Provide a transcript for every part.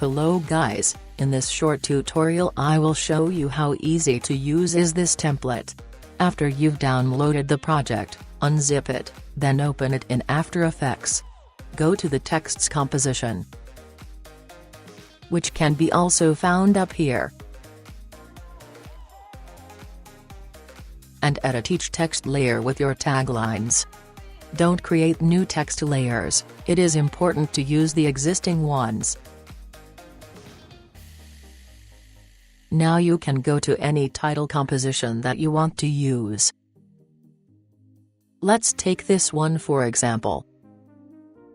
Hello guys, in this short tutorial I will show you how easy to use is this template. After you've downloaded the project, unzip it, then open it in After Effects. Go to the text's composition, which can be also found up here, and edit each text layer with your taglines. Don't create new text layers, it is important to use the existing ones. Now you can go to any title composition that you want to use. Let's take this one for example.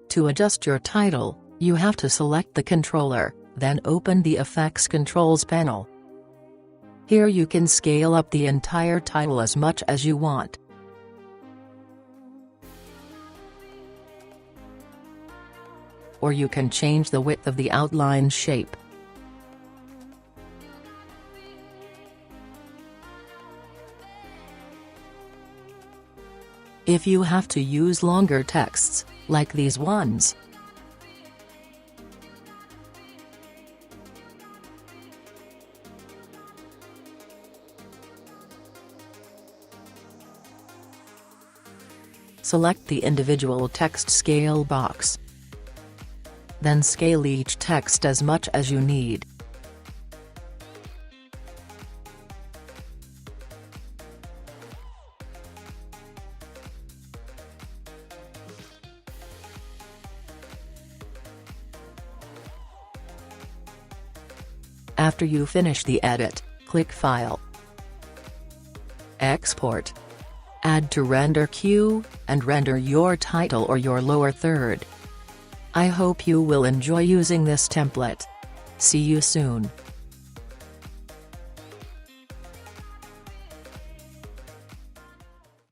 To adjust your title, you have to select the controller, then open the Effects Controls panel. Here you can scale up the entire title as much as you want. Or you can change the width of the outline shape. If you have to use longer texts, like these ones, select the individual text scale box. Then scale each text as much as you need. After you finish the edit, click File, Export, Add to Render Queue, and render your title or your lower third. I hope you will enjoy using this template. See you soon.